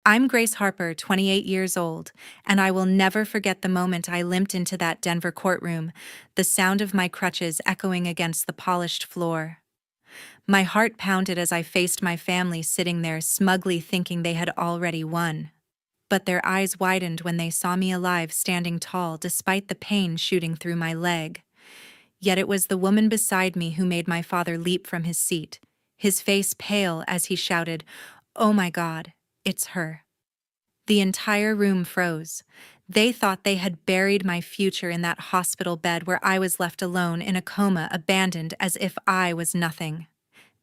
I'm Grace Harper, 28 years old, and I will never forget the moment I limped into that Denver courtroom, the sound of my crutches echoing against the polished floor. My heart pounded as I faced my family sitting there smugly thinking they had already won. But their eyes widened when they saw me alive standing tall despite the pain shooting through my leg. Yet it was the woman beside me who made my father leap from his seat, his face pale as he shouted, "Oh my God, it's her." The entire room froze. They thought they had buried my future in that hospital bed where I was left alone in a coma, abandoned as if I was nothing.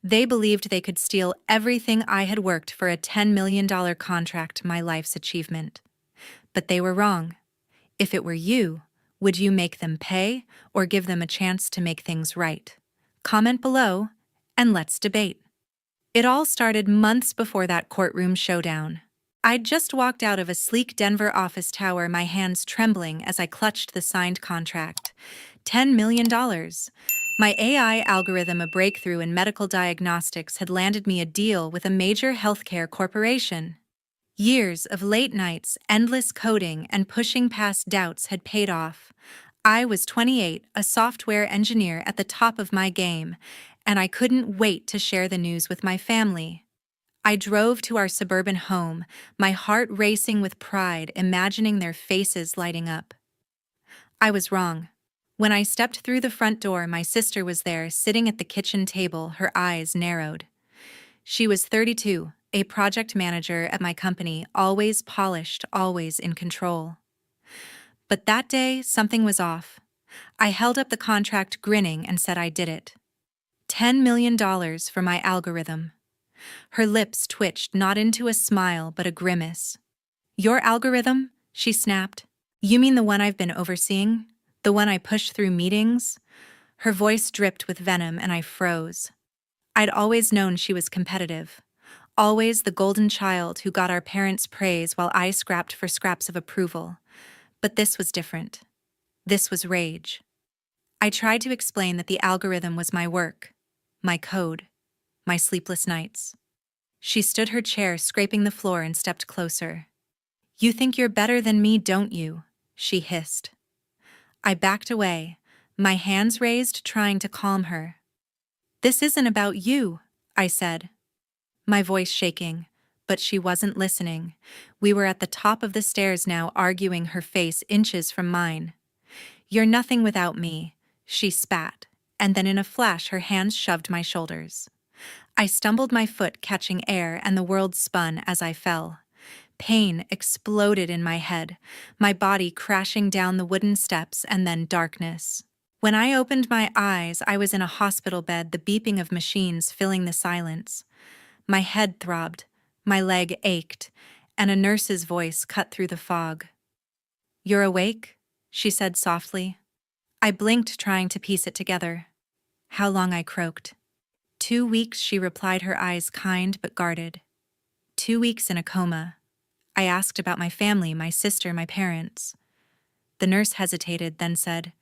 They believed they could steal everything I had worked for, a $10 million contract, my life's achievement. But they were wrong. If it were you, would you make them pay or give them a chance to make things right? Comment below, and let's debate. It all started months before that courtroom showdown. I'd just walked out of a sleek Denver office tower, my hands trembling as I clutched the signed contract. $10 million. My AI algorithm, a breakthrough in medical diagnostics, had landed me a deal with a major healthcare corporation. Years of late nights, endless coding, and pushing past doubts had paid off. I was 28, a software engineer at the top of my game, and I couldn't wait to share the news with my family. I drove to our suburban home, my heart racing with pride, imagining their faces lighting up. I was wrong. When I stepped through the front door, my sister was there, sitting at the kitchen table, her eyes narrowed. She was 32, a project manager at my company, always polished, always in control. But that day, something was off. I held up the contract, grinning, and said I did it. $10 million for my algorithm. Her lips twitched, not into a smile but a grimace. "Your algorithm?" she snapped. "You mean the one I've been overseeing? The one I push through meetings?" Her voice dripped with venom and I froze. I'd always known she was competitive. Always the golden child who got our parents' praise while I scrapped for scraps of approval. But this was different. This was rage. I tried to explain that the algorithm was my work, my code, my sleepless nights. She stood her chair, scraping the floor, and stepped closer. "You think you're better than me, don't you?" she hissed. I backed away, my hands raised, trying to calm her. "This isn't about you," I said, my voice shaking, but she wasn't listening. We were at the top of the stairs now, arguing, her face inches from mine. "You're nothing without me," she spat, and then in a flash her hands shoved my shoulders. I stumbled, my foot catching air, and the world spun as I fell. Pain exploded in my head, my body crashing down the wooden steps, and then darkness. When I opened my eyes, I was in a hospital bed, the beeping of machines filling the silence. My head throbbed, my leg ached, and a nurse's voice cut through the fog. "You're awake?" she said softly. I blinked, trying to piece it together. "How long?" I croaked. 2 weeks, she replied, her eyes kind but guarded. 2 weeks in a coma. I asked about my family, my sister, my parents. The nurse hesitated, then said,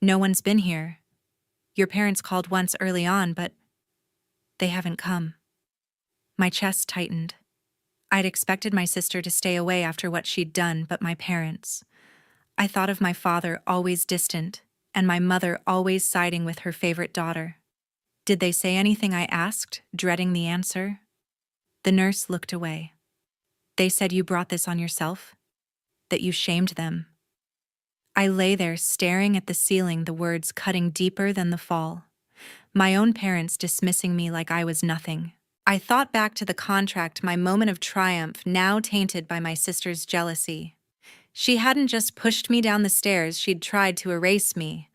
"No one's been here. Your parents called once early on, but they haven't come." My chest tightened. I'd expected my sister to stay away after what she'd done, but my parents. I thought of my father, always distant, and my mother always siding with her favorite daughter. Did they say anything? I asked, dreading the answer. The nurse looked away. "They said you brought this on yourself, that you shamed them." I lay there staring at the ceiling, the words cutting deeper than the fall. My own parents dismissing me like I was nothing. I thought back to the contract, my moment of triumph, now tainted by my sister's jealousy. She hadn't just pushed me down the stairs, she'd tried to erase me.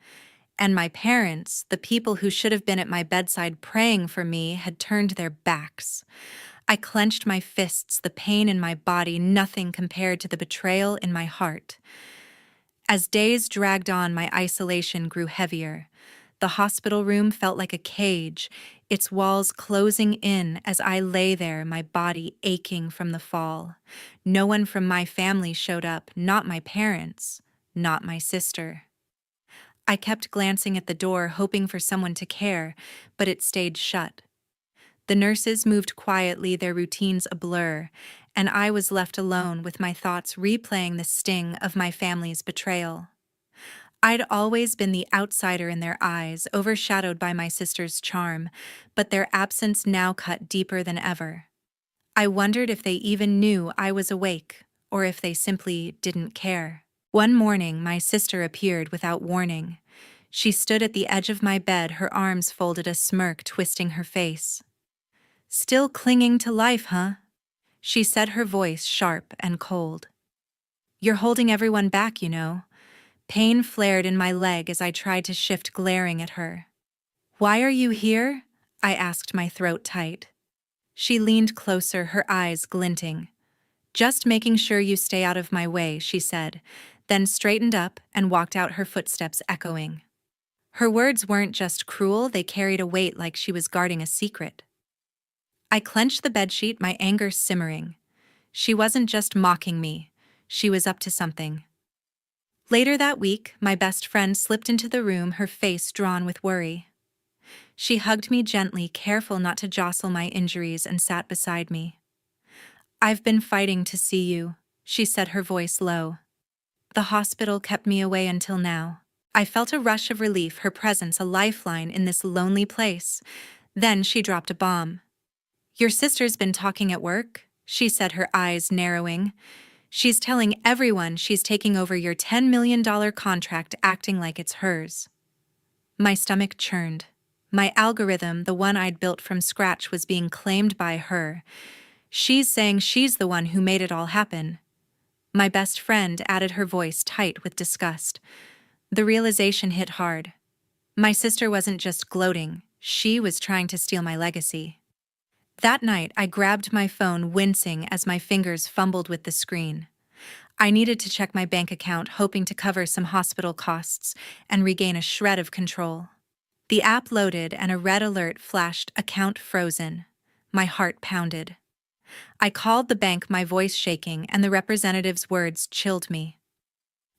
And my parents, the people who should have been at my bedside praying for me, had turned their backs. I clenched my fists, the pain in my body, nothing compared to the betrayal in my heart. As days dragged on, my isolation grew heavier. The hospital room felt like a cage, its walls closing in as I lay there, my body aching from the fall. No one from my family showed up, not my parents, not my sister. I kept glancing at the door, hoping for someone to care, but it stayed shut. The nurses moved quietly, their routines a blur, and I was left alone with my thoughts replaying the sting of my family's betrayal. I'd always been the outsider in their eyes, overshadowed by my sister's charm, but their absence now cut deeper than ever. I wondered if they even knew I was awake, or if they simply didn't care. One morning, my sister appeared without warning. She stood at the edge of my bed, her arms folded, a smirk twisting her face. "Still clinging to life, huh?" she said, her voice sharp and cold. "You're holding everyone back, you know." Pain flared in my leg as I tried to shift, glaring at her. "Why are you here?" I asked, my throat tight. She leaned closer, her eyes glinting. "Just making sure you stay out of my way," she said, then straightened up and walked out, her footsteps echoing. Her words weren't just cruel, they carried a weight like she was guarding a secret. I clenched the bedsheet, my anger simmering. She wasn't just mocking me, she was up to something. Later that week, my best friend slipped into the room, her face drawn with worry. She hugged me gently, careful not to jostle my injuries, and sat beside me. "I've been fighting to see you," she said, her voice low. "The hospital kept me away until now." I felt a rush of relief, her presence a lifeline in this lonely place. Then she dropped a bomb. "Your sister's been talking at work," she said, her eyes narrowing. "She's telling everyone she's taking over your $10 million contract, acting like it's hers." My stomach churned. My algorithm, the one I'd built from scratch, was being claimed by her. She's saying she's the one who made it all happen. My best friend added, her voice tight with disgust. The realization hit hard. My sister wasn't just gloating, she was trying to steal my legacy. That night, I grabbed my phone, wincing as my fingers fumbled with the screen. I needed to check my bank account, hoping to cover some hospital costs and regain a shred of control. The app loaded and a red alert flashed, "Account frozen." My heart pounded. I called the bank, my voice shaking, and the representative's words chilled me.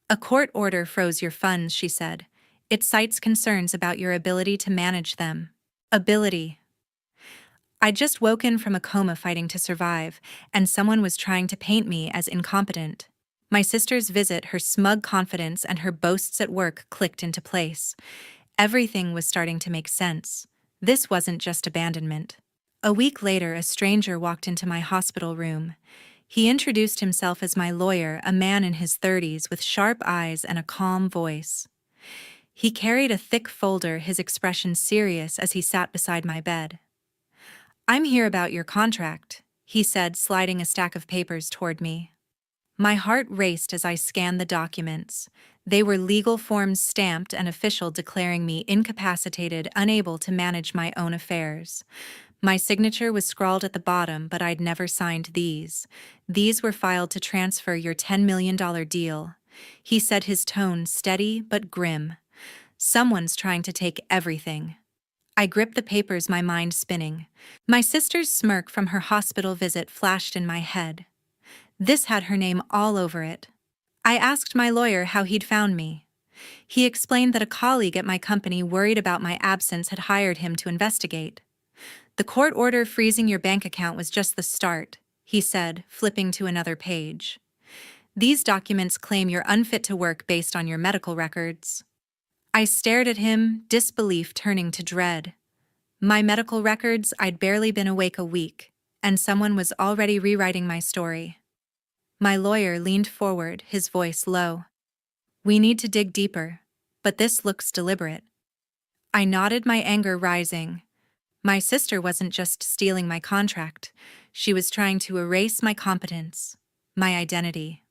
"A court order froze your funds," she said. "It cites concerns about your ability to manage them." Ability. I'd just woken from a coma fighting to survive, and someone was trying to paint me as incompetent. My sister's visit, her smug confidence, and her boasts at work clicked into place. Everything was starting to make sense. This wasn't just abandonment. A week later, a stranger walked into my hospital room. He introduced himself as my lawyer, a man in his 30s with sharp eyes and a calm voice. He carried a thick folder, his expression serious as he sat beside my bed. "I'm here about your contract," he said, sliding a stack of papers toward me. My heart raced as I scanned the documents. They were legal forms, stamped and official, declaring me incapacitated, unable to manage my own affairs. My signature was scrawled at the bottom, but I'd never signed these. "These were filed to transfer your $10 million deal," he said, his tone steady but grim. "Someone's trying to take everything." I gripped the papers, my mind spinning. My sister's smirk from her hospital visit flashed in my head. This had her name all over it. I asked my lawyer how he'd found me. He explained that a colleague at my company, worried about my absence, had hired him to investigate. "The court order freezing your bank account was just the start," he said, flipping to another page. "These documents claim you're unfit to work based on your medical records." I stared at him, disbelief turning to dread. My medical records? I'd barely been awake a week, and someone was already rewriting my story. My lawyer leaned forward, his voice low. "We need to dig deeper, but this looks deliberate." I nodded, my anger rising. My sister wasn't just stealing my contract. She was trying to erase my competence, my identity.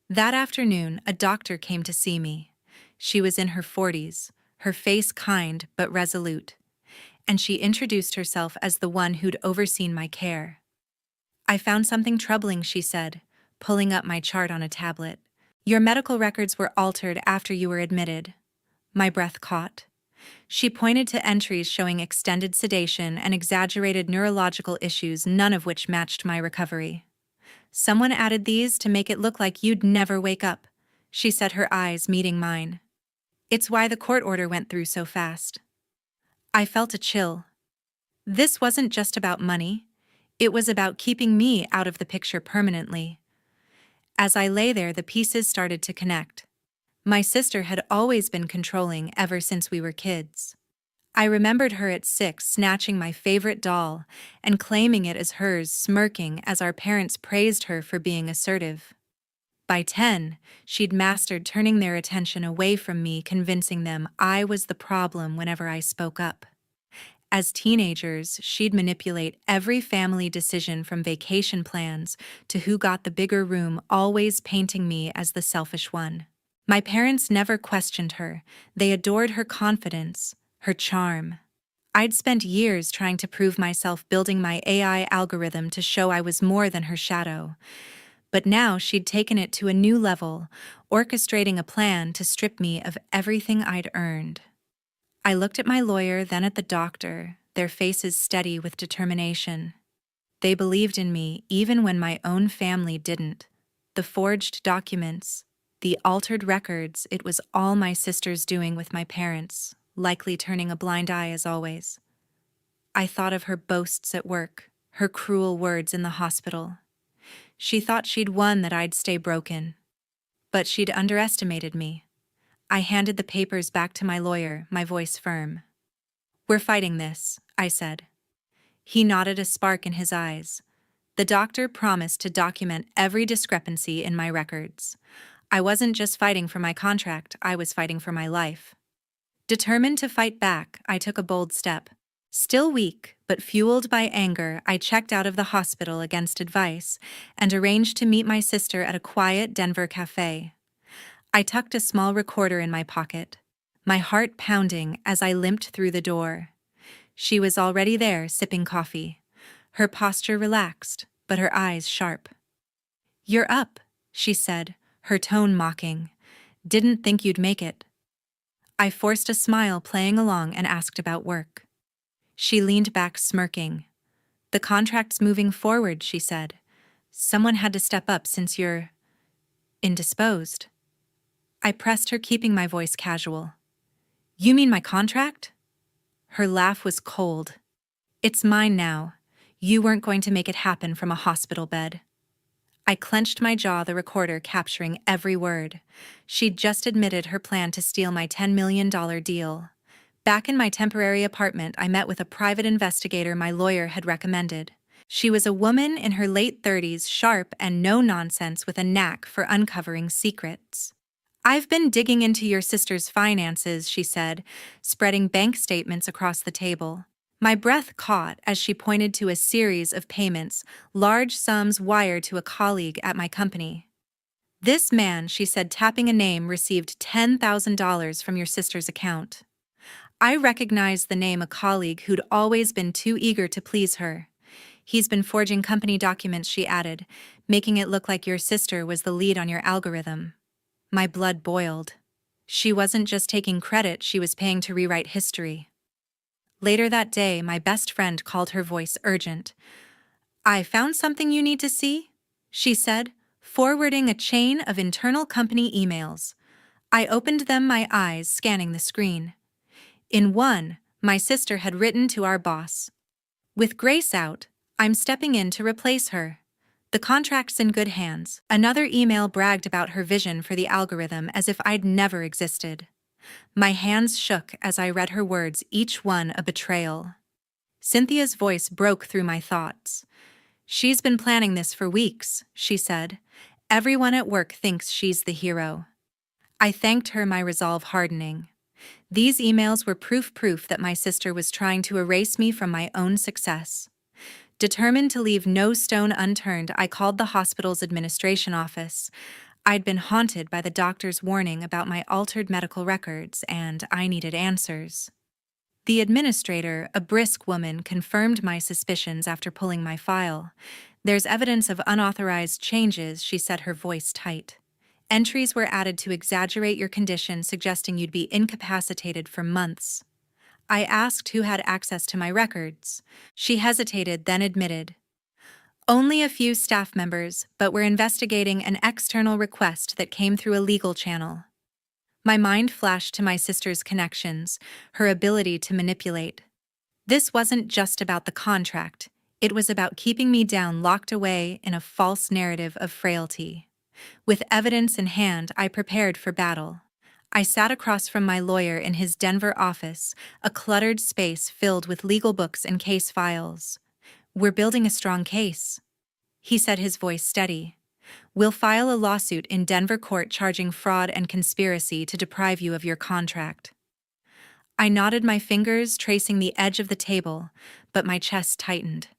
That afternoon, a doctor came to see me. She was in her 40s, her face kind but resolute, and she introduced herself as the one who'd overseen my care. "I found something troubling," she said, pulling up my chart on a tablet. "Your medical records were altered after you were admitted." My breath caught. She pointed to entries showing extended sedation and exaggerated neurological issues, none of which matched my recovery. "Someone added these to make it look like you'd never wake up," she said, her eyes meeting mine. "It's why the court order went through so fast." I felt a chill. This wasn't just about money. It was about keeping me out of the picture permanently. As I lay there, the pieces started to connect. My sister had always been controlling ever since we were kids. I remembered her at 6 snatching my favorite doll and claiming it as hers, smirking as our parents praised her for being assertive. By 10, she'd mastered turning their attention away from me, convincing them I was the problem whenever I spoke up. As teenagers, she'd manipulate every family decision from vacation plans to who got the bigger room, always painting me as the selfish one. My parents never questioned her. They adored her confidence, her charm. I'd spent years trying to prove myself, building my AI algorithm to show I was more than her shadow. But now she'd taken it to a new level, orchestrating a plan to strip me of everything I'd earned. I looked at my lawyer, then at the doctor, their faces steady with determination. They believed in me even when my own family didn't. The forged documents, the altered records, it was all my sister's doing with my parents, likely turning a blind eye as always. I thought of her boasts at work, her cruel words in the hospital. She thought she'd won, that I'd stay broken. But she'd underestimated me. I handed the papers back to my lawyer, my voice firm. "We're fighting this," I said. He nodded, a spark in his eyes. The doctor promised to document every discrepancy in my records. I wasn't just fighting for my contract, I was fighting for my life. Determined to fight back, I took a bold step. Still weak, but fueled by anger, I checked out of the hospital against advice and arranged to meet my sister at a quiet Denver cafe. I tucked a small recorder in my pocket, my heart pounding as I limped through the door. She was already there, sipping coffee, her posture relaxed, but her eyes sharp. "You're up," she said, her tone mocking. "Didn't think you'd make it." I forced a smile, playing along, and asked about work. She leaned back, smirking. "The contract's moving forward," she said. "Someone had to step up since you're indisposed." I pressed her, keeping my voice casual. "You mean my contract?" Her laugh was cold. "It's mine now. You weren't going to make it happen from a hospital bed." I clenched my jaw, the recorder capturing every word. She'd just admitted her plan to steal my $10 million deal. Back in my temporary apartment, I met with a private investigator my lawyer had recommended. She was a woman in her late 30s, sharp and no-nonsense, with a knack for uncovering secrets. "I've been digging into your sister's finances," she said, spreading bank statements across the table. My breath caught as she pointed to a series of payments, large sums wired to a colleague at my company. "This man," she said, tapping a name, "received $10,000 from your sister's account." I recognized the name, a colleague who'd always been too eager to please her. "He's been forging company documents," she added, "making it look like your sister was the lead on your algorithm." My blood boiled. She wasn't just taking credit, she was paying to rewrite history. Later that day, my best friend called, her voice urgent. "I found something you need to see," she said, forwarding a chain of internal company emails. I opened them, my eyes scanning the screen. In one, my sister had written to our boss. "With Grace out, I'm stepping in to replace her. The contract's in good hands." Another email bragged about her vision for the algorithm, as if I'd never existed. My hands shook as I read her words, each one a betrayal. Cynthia's voice broke through my thoughts. "She's been planning this for weeks," she said. "Everyone at work thinks she's the hero." I thanked her, my resolve hardening. These emails were proof that my sister was trying to erase me from my own success. Determined to leave no stone unturned, I called the hospital's administration office. I'd been haunted by the doctor's warning about my altered medical records, and I needed answers. The administrator, a brisk woman, confirmed my suspicions after pulling my file. "There's evidence of unauthorized changes," she said, her voice tight. "Entries were added to exaggerate your condition, suggesting you'd be incapacitated for months." I asked who had access to my records. She hesitated, then admitted, "Only a few staff members, but we're investigating an external request that came through a legal channel." My mind flashed to my sister's connections, her ability to manipulate. This wasn't just about the contract. It was about keeping me down, locked away in a false narrative of frailty. With evidence in hand, I prepared for battle. I sat across from my lawyer in his Denver office, a cluttered space filled with legal books and case files. "We're building a strong case," he said, his voice steady. "We'll file a lawsuit in Denver court charging fraud and conspiracy to deprive you of your contract." I nodded, my fingers tracing the edge of the table, but my chest tightened.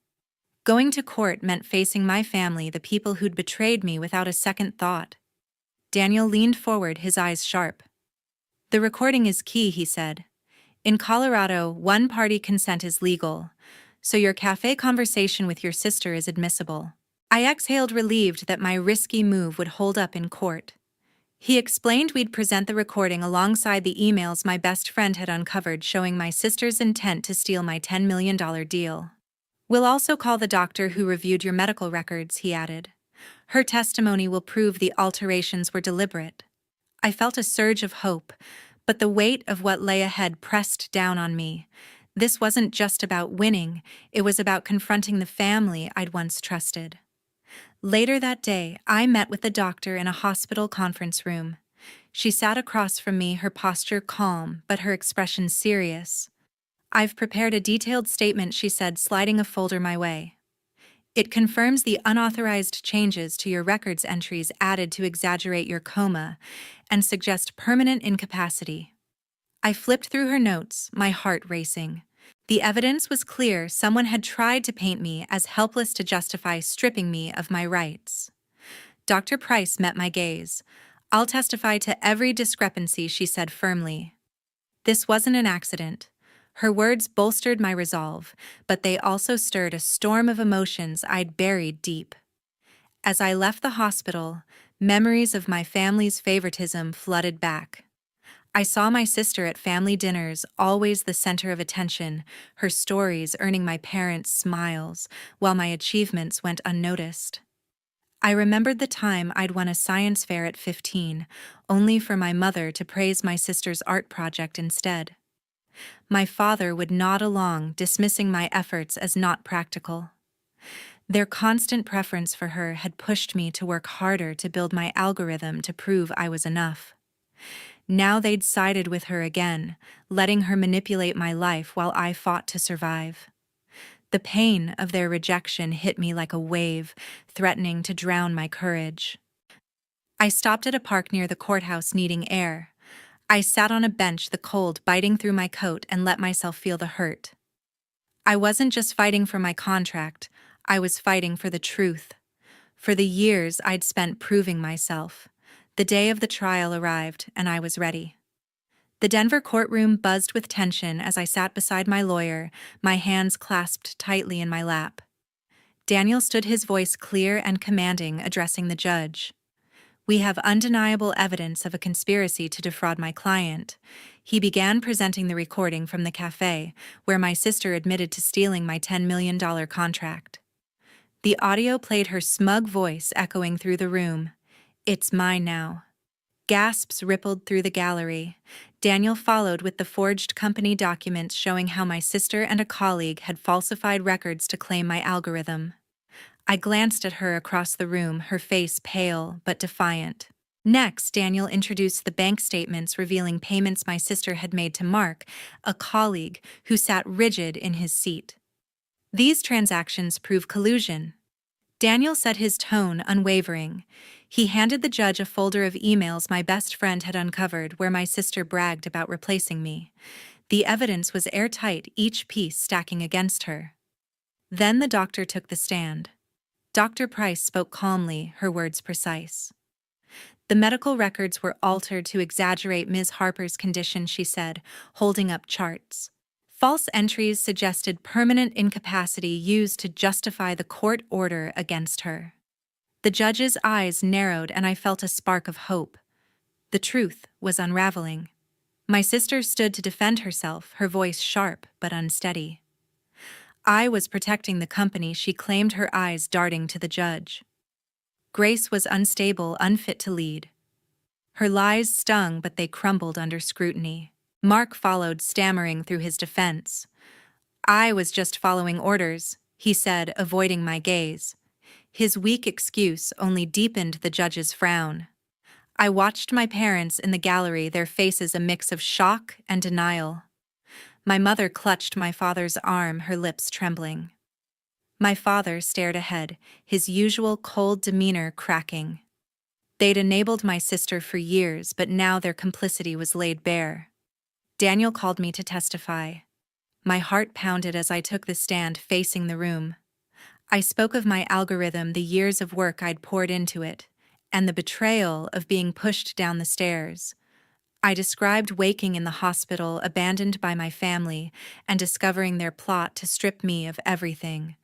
Going to court meant facing my family, the people who'd betrayed me, without a second thought. Daniel leaned forward, his eyes sharp. "The recording is key," he said. "In Colorado, one-party consent is legal, so your cafe conversation with your sister is admissible." I exhaled, relieved that my risky move would hold up in court. He explained we'd present the recording alongside the emails my best friend had uncovered showing my sister's intent to steal my $10 million deal. "We'll also call the doctor who reviewed your medical records," he added. "Her testimony will prove the alterations were deliberate." I felt a surge of hope, but the weight of what lay ahead pressed down on me. This wasn't just about winning, it was about confronting the family I'd once trusted. Later that day, I met with the doctor in a hospital conference room. She sat across from me, her posture calm, but her expression serious. "I've prepared a detailed statement," she said, sliding a folder my way. "It confirms the unauthorized changes to your records entries added to exaggerate your coma and suggest permanent incapacity." I flipped through her notes, my heart racing. The evidence was clear. Someone had tried to paint me as helpless to justify stripping me of my rights. Dr. Price met my gaze. "I'll testify to every discrepancy," she said firmly. This wasn't an accident. Her words bolstered my resolve, but they also stirred a storm of emotions I'd buried deep. As I left the hospital, memories of my family's favoritism flooded back. I saw my sister at family dinners, always the center of attention, her stories earning my parents' smiles, while my achievements went unnoticed. I remembered the time I'd won a science fair at 15, only for my mother to praise my sister's art project instead. My father would nod along, dismissing my efforts as not practical. Their constant preference for her had pushed me to work harder to build my algorithm to prove I was enough. Now they'd sided with her again, letting her manipulate my life while I fought to survive. The pain of their rejection hit me like a wave, threatening to drown my courage. I stopped at a park near the courthouse, needing air. I sat on a bench, the cold biting through my coat, and let myself feel the hurt. I wasn't just fighting for my contract, I was fighting for the truth. For the years I'd spent proving myself. The day of the trial arrived, and I was ready. The Denver courtroom buzzed with tension as I sat beside my lawyer, my hands clasped tightly in my lap. Daniel stood, his voice clear and commanding, addressing the judge. "We have undeniable evidence of a conspiracy to defraud my client." He began, presenting the recording from the cafe, where my sister admitted to stealing my $10 million contract. The audio played, her smug voice echoing through the room. "It's mine now." Gasps rippled through the gallery. Daniel followed with the forged company documents showing how my sister and a colleague had falsified records to claim my algorithm. I glanced at her across the room, her face pale but defiant. Next, Daniel introduced the bank statements revealing payments my sister had made to Mark, a colleague, who sat rigid in his seat. "These transactions prove collusion." Daniel said, his tone unwavering. He handed the judge a folder of emails my best friend had uncovered where my sister bragged about replacing me. The evidence was airtight, each piece stacking against her. Then the doctor took the stand. Dr. Price spoke calmly, her words precise. "The medical records were altered to exaggerate Ms. Harper's condition," she said, holding up charts. "False entries suggested permanent incapacity used to justify the court order against her." The judge's eyes narrowed, and I felt a spark of hope. The truth was unraveling. My sister stood to defend herself, her voice sharp but unsteady. I was protecting the company, she claimed, her eyes darting to the judge. Grace was unstable, unfit to lead. Her lies stung, but they crumbled under scrutiny. Mark followed, stammering through his defense. "I was just following orders," he said, avoiding my gaze. His weak excuse only deepened the judge's frown. I watched my parents in the gallery, their faces a mix of shock and denial. My mother clutched my father's arm, her lips trembling. My father stared ahead, his usual cold demeanor cracking. They'd enabled my sister for years, but now their complicity was laid bare. Daniel called me to testify. My heart pounded as I took the stand, facing the room. I spoke of my algorithm, the years of work I'd poured into it, and the betrayal of being pushed down the stairs. I described waking in the hospital, abandoned by my family, and discovering their plot to strip me of everything.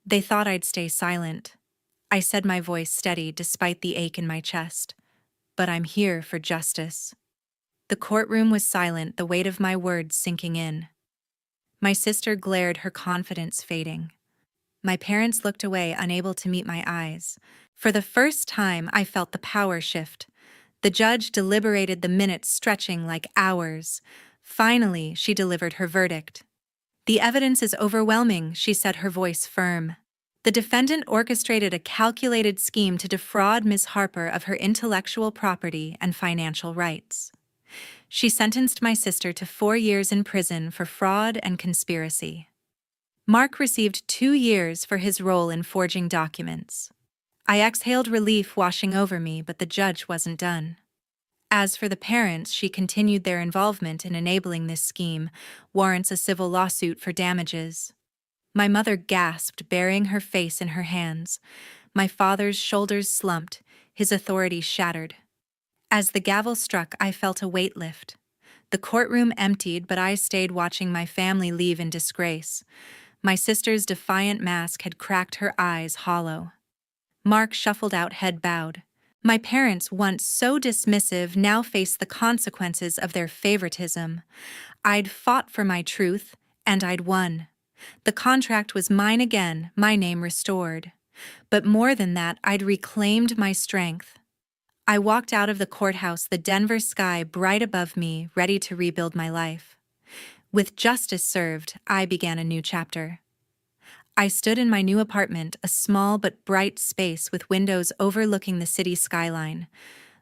They thought I'd stay silent. I said, my voice steady despite the ache in my chest. But I'm here for justice. The courtroom was silent, the weight of my words sinking in. My sister glared, her confidence fading. My parents looked away, unable to meet my eyes. For the first time, I felt the power shift. The judge deliberated, the minutes stretching like hours. Finally, she delivered her verdict. "The evidence is overwhelming," she said, her voice firm. "The defendant orchestrated a calculated scheme to defraud Ms. Harper of her intellectual property and financial rights." She sentenced my sister to 4 years in prison for fraud and conspiracy. Mark received 2 years for his role in forging documents. I exhaled, relief washing over me, but the judge wasn't done. As for the parents, she continued, their involvement in enabling this scheme warrants a civil lawsuit for damages. My mother gasped, burying her face in her hands. My father's shoulders slumped, his authority shattered. As the gavel struck, I felt a weight lift. The courtroom emptied, but I stayed, watching my family leave in disgrace. My sister's defiant mask had cracked, her eyes hollow. Mark shuffled out, head bowed. My parents, once so dismissive, now faced the consequences of their favoritism. I'd fought for my truth, and I'd won. The contract was mine again, my name restored. But more than that, I'd reclaimed my strength. I walked out of the courthouse, the Denver sky bright above me, ready to rebuild my life. With justice served, I began a new chapter. I stood in my new apartment, a small but bright space with windows overlooking the city skyline.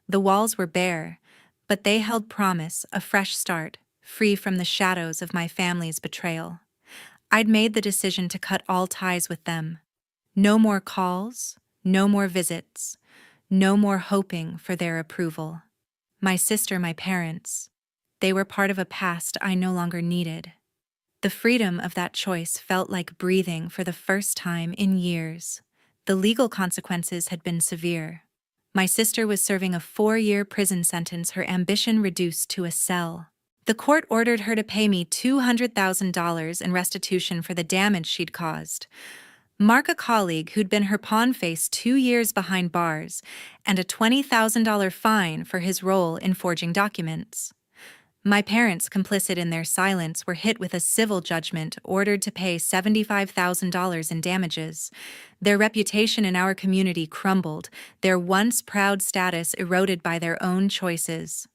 The walls were bare, but they held promise, a fresh start, free from the shadows of my family's betrayal. I'd made the decision to cut all ties with them. No more calls, no more visits, no more hoping for their approval. My sister, my parents, they were part of a past I no longer needed. The freedom of that choice felt like breathing for the first time in years. The legal consequences had been severe. My sister was serving a 4-year prison sentence, her ambition reduced to a cell. The court ordered her to pay me $200,000 in restitution for the damage she'd caused. Mark, a colleague who'd been her pawn, faced 2 years behind bars and a $20,000 fine for his role in forging documents. My parents, complicit in their silence, were hit with a civil judgment, ordered to pay $75,000 in damages. Their reputation in our community crumbled, their once proud status eroded by their own choices.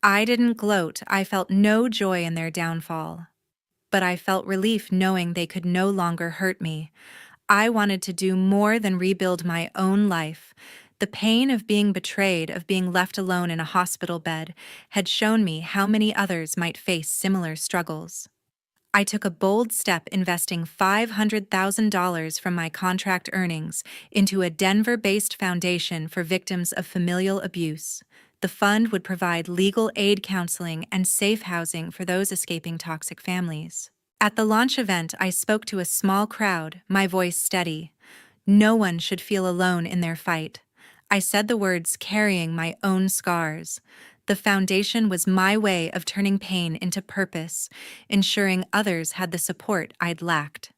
I didn't gloat, I felt no joy in their downfall. But I felt relief knowing they could no longer hurt me. I wanted to do more than rebuild my own life. The pain of being betrayed, of being left alone in a hospital bed, had shown me how many others might face similar struggles. I took a bold step, investing $500,000 from my contract earnings into a Denver-based foundation for victims of familial abuse. The fund would provide legal aid, counseling, and safe housing for those escaping toxic families. At the launch event, I spoke to a small crowd, my voice steady. No one should feel alone in their fight. I said the words carrying my own scars. The foundation was my way of turning pain into purpose, ensuring others had the support I'd lacked.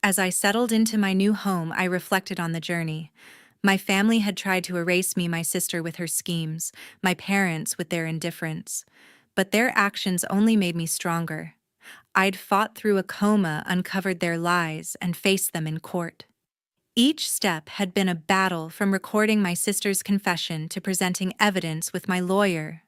As I settled into my new home, I reflected on the journey. My family had tried to erase me, my sister with her schemes, my parents with their indifference. But their actions only made me stronger. I'd fought through a coma, uncovered their lies, and faced them in court. Each step had been a battle, from recording my sister's confession to presenting evidence with my lawyer.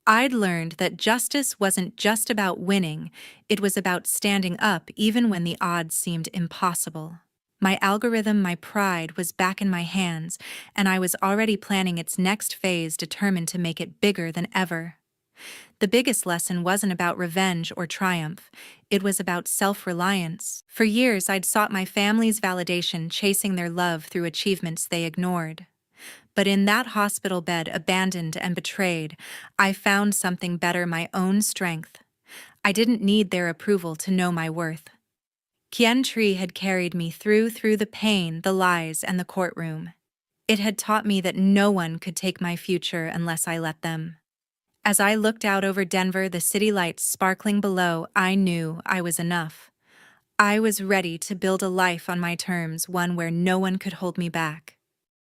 I'd learned that justice wasn't just about winning, it was about standing up even when the odds seemed impossible. My algorithm, my pride, was back in my hands, and I was already planning its next phase, determined to make it bigger than ever. The biggest lesson wasn't about revenge or triumph, it was about self-reliance. For years, I'd sought my family's validation, chasing their love through achievements they ignored. But in that hospital bed, abandoned and betrayed, I found something better: my own strength. I didn't need their approval to know my worth. Kien Tree had carried me through the pain, the lies, and the courtroom. It had taught me that no one could take my future unless I let them. As I looked out over Denver, the city lights sparkling below, I knew I was enough. I was ready to build a life on my terms, one where no one could hold me back.